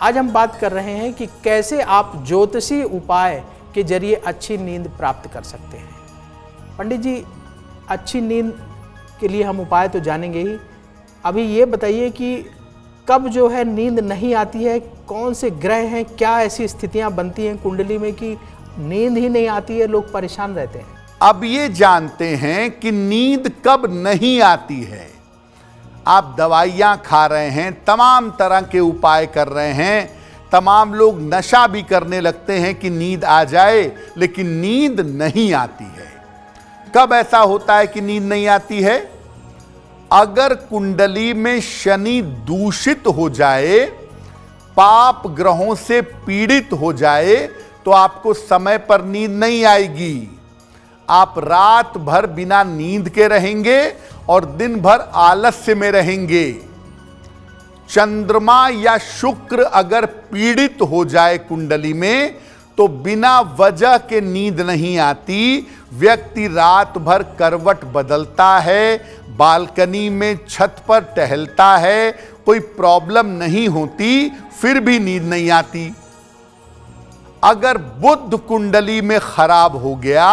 आज हम बात कर रहे हैं कि कैसे आप ज्योतिषीय उपाय के जरिए अच्छी नींद प्राप्त कर सकते हैं। पंडित जी, अच्छी नींद के लिए हम उपाय तो जानेंगे ही, अभी ये बताइए कि कब जो है नींद नहीं आती है, कौन से ग्रह हैं, क्या ऐसी स्थितियां बनती हैं कुंडली में कि नींद ही नहीं आती है, लोग परेशान रहते हैं। अब ये जानते हैं कि नींद कब नहीं आती है। आप दवाइयां खा रहे हैं, तमाम तरह के उपाय कर रहे हैं, तमाम लोग नशा भी करने लगते हैं कि नींद आ जाए, लेकिन नींद नहीं आती है। कब ऐसा होता है कि नींद नहीं आती है? अगर कुंडली में शनि दूषित हो जाए, पाप ग्रहों से पीड़ित हो जाए, तो आपको समय पर नींद नहीं आएगी। आप रात भर बिना नींद के रहेंगे और दिन भर आलस्य में रहेंगे। चंद्रमा या शुक्र अगर पीड़ित हो जाए कुंडली में, तो बिना वजह के नींद नहीं आती। व्यक्ति रात भर करवट बदलता है, बालकनी में छत पर टहलता है, कोई प्रॉब्लम नहीं होती, फिर भी नींद नहीं आती। अगर बुध कुंडली में खराब हो गया,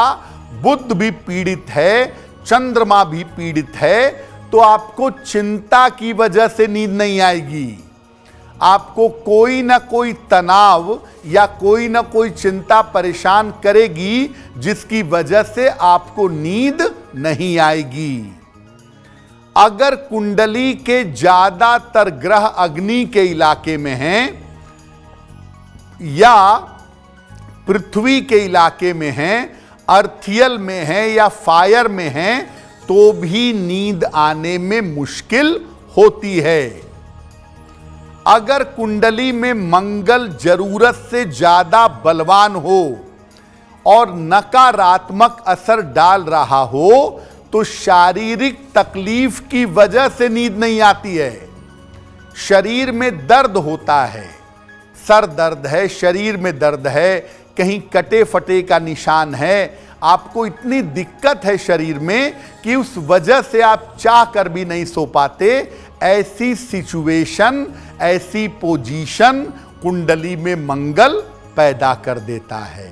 बुध भी पीड़ित है, चंद्रमा भी पीड़ित है, तो आपको चिंता की वजह से नींद नहीं आएगी। आपको कोई ना कोई तनाव या कोई ना कोई चिंता परेशान करेगी, जिसकी वजह से आपको नींद नहीं आएगी। अगर कुंडली के ज्यादातर ग्रह अग्नि के इलाके में हैं या पृथ्वी के इलाके में हैं, अर्थियल में हैं या फायर में हैं, तो भी नींद आने में मुश्किल होती है। अगर कुंडली में मंगल जरूरत से ज्यादा बलवान हो और नकारात्मक असर डाल रहा हो, तो शारीरिक तकलीफ की वजह से नींद नहीं आती है। शरीर में दर्द होता है, सर दर्द है, शरीर में दर्द है, कहीं कटे फटे का निशान है, आपको इतनी दिक्कत है शरीर में कि उस वजह से आप चाह कर भी नहीं सो पाते। ऐसी सिचुएशन, ऐसी पोजीशन कुंडली में मंगल पैदा कर देता है।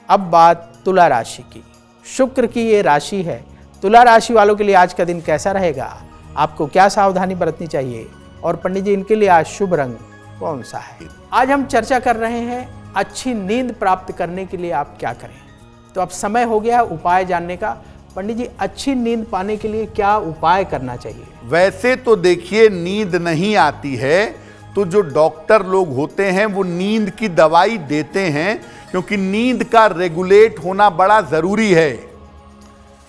अब बात तुला राशि की। शुक्र की ये राशि है। तुला राशि वालों के लिए आज का दिन कैसा रहेगा, आपको क्या सावधानी बरतनी चाहिए, और पंडित जी इनके लिए आज शुभ रंग कौन सा है? आज हम चर्चा कर रहे हैं अच्छी नींद प्राप्त करने के लिए आप क्या करें। तो अब समय हो गया उपाय जानने का। पंडित जी, अच्छी नींद पाने के लिए क्या उपाय करना चाहिए? वैसे तो देखिए, नींद नहीं आती है तो जो डॉक्टर लोग होते हैं वो नींद की दवाई देते हैं, क्योंकि नींद का रेगुलेट होना बड़ा जरूरी है।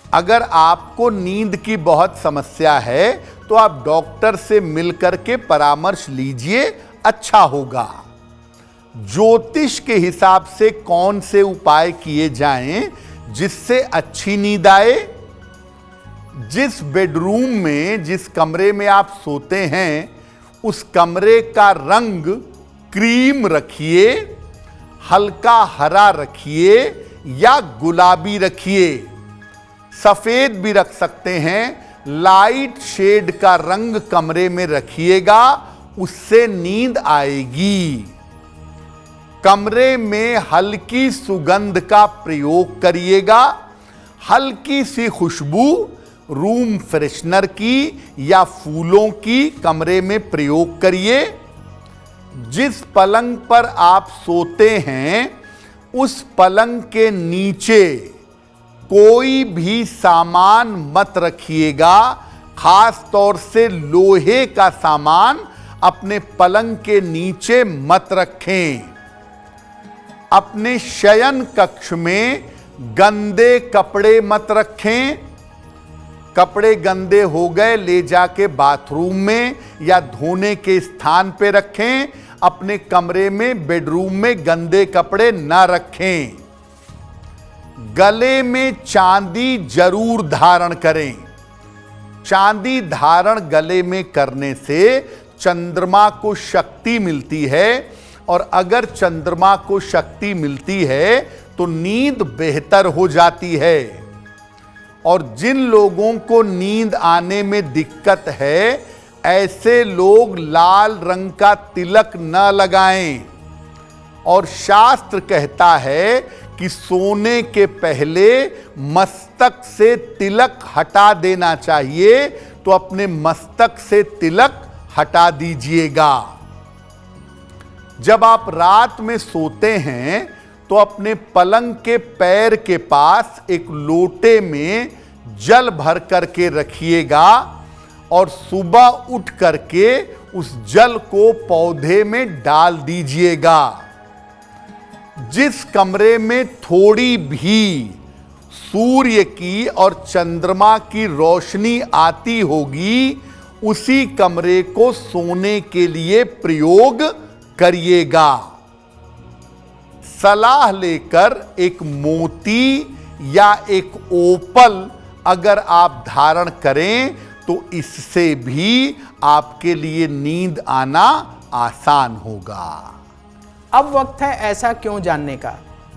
अगर आपको नींद की बहुत समस्या है तो आप डॉक्टर से मिलकर के परामर्श लीजिए, अच्छा होगा। ज्योतिष के हिसाब से कौन से उपाय किए जाएं जिससे अच्छी नींद आए? जिस बेडरूम में, जिस कमरे में आप सोते हैं, उस कमरे का रंग क्रीम रखिए, हल्का हरा रखिए या गुलाबी रखिए, सफेद भी रख सकते हैं। लाइट शेड का रंग कमरे में रखिएगा, उससे नींद आएगी। कमरे में हल्की सुगंध का प्रयोग करिएगा, हल्की सी खुशबू रूम फ्रेशनर की या फूलों की कमरे में प्रयोग करिए। जिस पलंग पर आप सोते हैं, उस पलंग के नीचे कोई भी सामान मत रखिएगा, खास तौर से लोहे का सामान अपने पलंग के नीचे मत रखें। अपने शयन कक्ष में गंदे कपड़े मत रखें। कपड़े गंदे हो गए, ले जाके बाथरूम में या धोने के स्थान पे रखें। अपने कमरे में, बेडरूम में गंदे कपड़े ना रखें। गले में चांदी जरूर धारण करें। चांदी धारण गले में करने से चंद्रमा को शक्ति मिलती है, और अगर चंद्रमा को शक्ति मिलती है तो नींद बेहतर हो जाती है। और जिन लोगों को नींद आने में दिक्कत है, ऐसे लोग लाल रंग का तिलक न लगाएं। और शास्त्र कहता है कि सोने के पहले मस्तक से तिलक हटा देना चाहिए, तो अपने मस्तक से तिलक हटा दीजिएगा। जब आप रात में सोते हैं तो अपने पलंग के पैर के पास एक लोटे में जल भर करके रखिएगा और सुबह उठ करके उस जल को पौधे में डाल दीजिएगा। जिस कमरे में थोड़ी भी सूर्य की और चंद्रमा की रोशनी आती होगी, उसी कमरे को सोने के लिए प्रयोग करिएगा। सलाह लेकर एक मोती या एक ओपल अगर आप धारण करें तो इससे भी आपके लिए नींद आना आसान होगा। अब वक्त है ऐसा क्यों जानने का।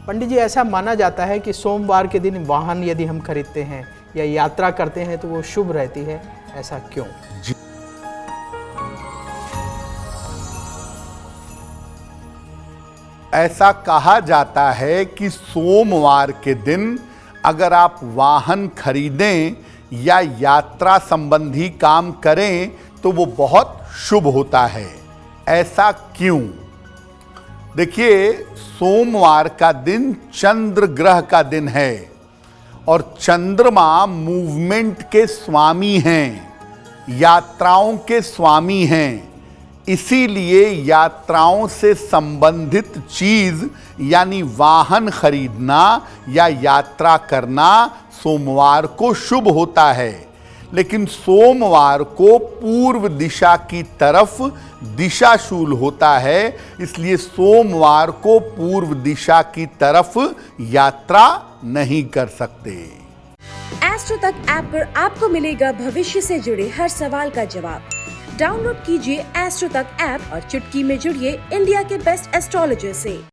पंडित जी, ऐसा माना जाता है कि सोमवार के दिन वाहन यदि हम खरीदते हैं या यात्रा करते हैं तो वो शुभ रहती है, ऐसा क्यों? ऐसा कहा जाता है कि सोमवार के दिन अगर आप वाहन खरीदें या यात्रा संबंधी काम करें तो वो बहुत शुभ होता है। ऐसा क्यों? देखिए, सोमवार का दिन चंद्र ग्रह का दिन है और चंद्रमा मूवमेंट के स्वामी हैं, यात्राओं के स्वामी हैं। इसीलिए यात्राओं से संबंधित चीज यानी वाहन खरीदना या यात्रा करना सोमवार को शुभ होता है। लेकिन सोमवार को पूर्व दिशा की तरफ दिशाशूल होता है, इसलिए सोमवार को पूर्व दिशा की तरफ यात्रा नहीं कर सकते। एस्ट्रो तक ऐप पर आपको मिलेगा भविष्य से जुड़े हर सवाल का जवाब। डाउनलोड कीजिए एस्ट्रो तक ऐप और चुटकी में जुड़िए इंडिया के बेस्ट एस्ट्रोलॉजर से।